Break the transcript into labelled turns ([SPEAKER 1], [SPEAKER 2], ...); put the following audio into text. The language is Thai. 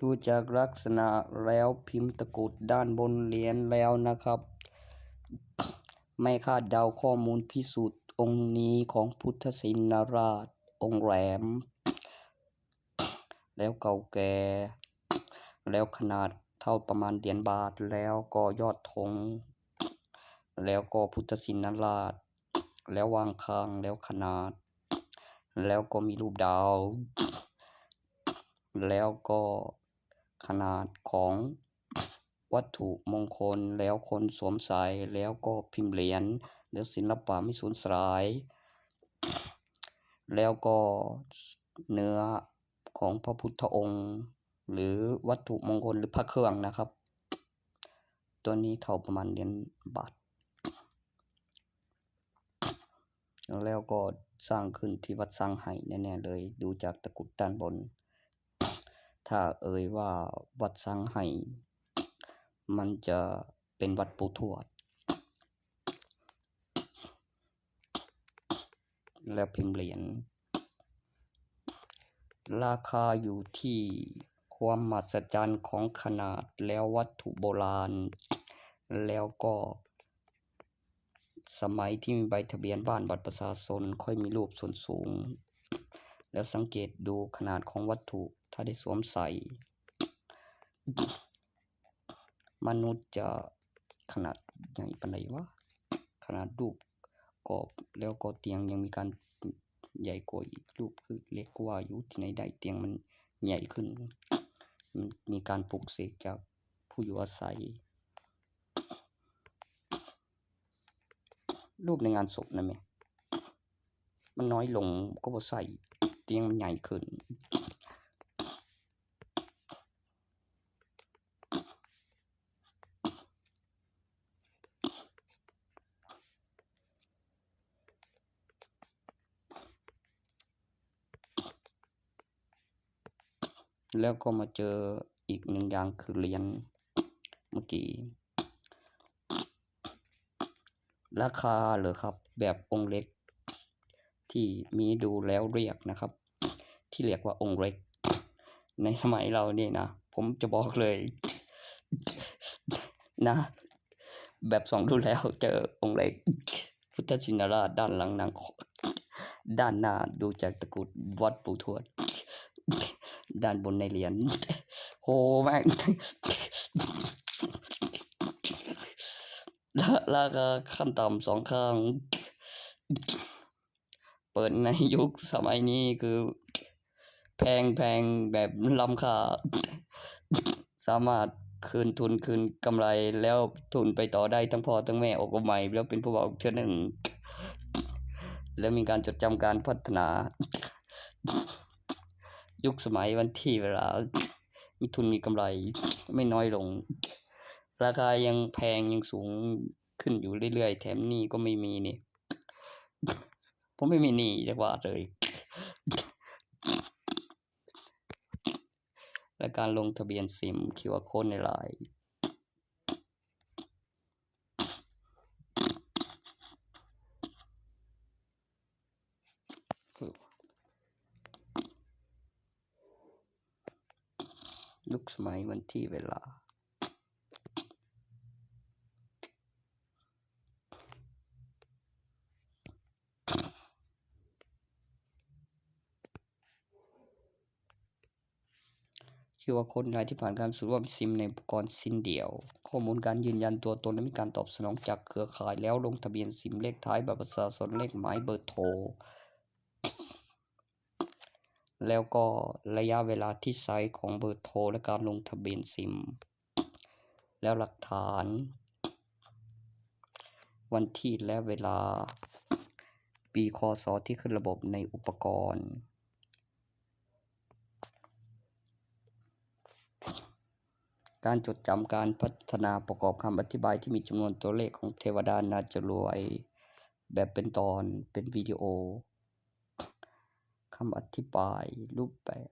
[SPEAKER 1] ดูจากลักษณะแล้วพิมพ์ตะกรุดด้านบนเหรียญแล้วนะครับ ไม่คาดเดาข้อมูลพิสูจน์องค์นี้ของพุทธชินราชองค์แหลม แล้วเก่าแก่แล้วขนาดเท่าประมาณเหรียญบาทแล้วก็ยอดธงแล้วก็พุทธชินราชแล้ววางข้างแล้วขนาดแล้วก็มีรูปดาวแล้วก็ขนาดของวัตถุมงคลแล้วคนสวมใส่แล้วก็พิมพ์เหรียญแล้วศิลปะไม่สูญสลายแล้วก็เนื้อของพระพุทธองค์หรือวัตถุมงคลหรือพระเครื่องนะครับตัวนี้เท่าประมาณเหรียญบาทแล้วก็สร้างขึ้นที่วัดสังไห่แน่ๆเลยดูจากตะกรุดด้านบนถ้าเอ่ยว่าวัดสังไห่มันจะเป็นวัดปู่ทวดแล้วพิมพ์เหรียญราคาอยู่ที่ความมหัศจรรย์ของขนาดแล้ววัตถุโบราณแล้วก็สมัยที่มีใบทะเบียนบ้านบัตรประชาชนค่อยมีรูปส่วนสูงแล้วสังเกตดูขนาดของวัตถุถ้าได้สวมใส่มนุษย์จะขนาดใหญ่ปานใดวะขนาดรูปกรอบแล้วก็เตียงยังมีการใหญ่กว่าอีกรูปคือเล็กกว่าอยู่ที่ไหนได้เตียงมันใหญ่ขึ้นมีการปลุกเสกจากผู้อยู่อาศัยรูปในงานศพนะแม่มันน้อยลงก็บ่ใส่เตียงมันใหญ่ขึ้นแล้วก็มาเจออีกหนึ่งอย่างคือเหรียญเมื่อกี้ราคาเหรอครับแบบองค์เล็กที่มีดูแล้วเรียกนะครับที่เรียกว่าองค์เล็กในสมัยเรานี่นะผมจะบอกเลยนะแบบส่องดูแล้วเจอองค์เล็กพุทธชินราชด้านหลังนางด้านหน้าดูจากตะกรุดวัดปู่ทวดด้านบนในเหรียญโหแม่งราคาขั้นต่ำ2ข้างเปิดในยุคสมัยนี้คือแพงแบบล้ำค่าสามารถคืนทุนคืนกำไรแล้วทุนไปต่อได้ทั้งพ่อทั้งแม่ออกมาใหม่แล้วเป็นผู้บ่าวเทื่อหนึ่งแล้วมีการจดจำการพัฒนายุคสมัยวันที่เวลามีทุนมีกำไรไม่น้อยลงราคายังแพงยังสูงขึ้นอยู่เรื่อยๆแถมหนี้ก็ไม่มีนี่ผมไม่มีหนี้จักบาทเลยและการลงทะเบียนซิม QR Code ใน LINE ยุคสมัยวันที่เวลาQR Code รายที่ผ่านการพิสูจน์ว่าเป็นซิมในอุปกรณ์ชิ้นเดียวข้อมูลการยืนยันตัวตนและมีการตอบสนองจากเครือข่ายแล้วลงทะเบียนซิมเลขท้ายบัตรประชาชนเลขหมายเบอร์โทรแล้วก็ระยะเวลาที่ใช้ของเบอร์โทรและการลงทะเบียนซิมแล้วหลักฐานวันที่และเวลาปีคศที่ขึ้นระบบในอุปกรณ์การจดจำการพัฒนาประกอบคำอธิบายที่มีจำนวนตัวเลขของเทวดานาจรวยแบบเป็นตอนเป็นวิดีโอคำอธิบายรูปแบบ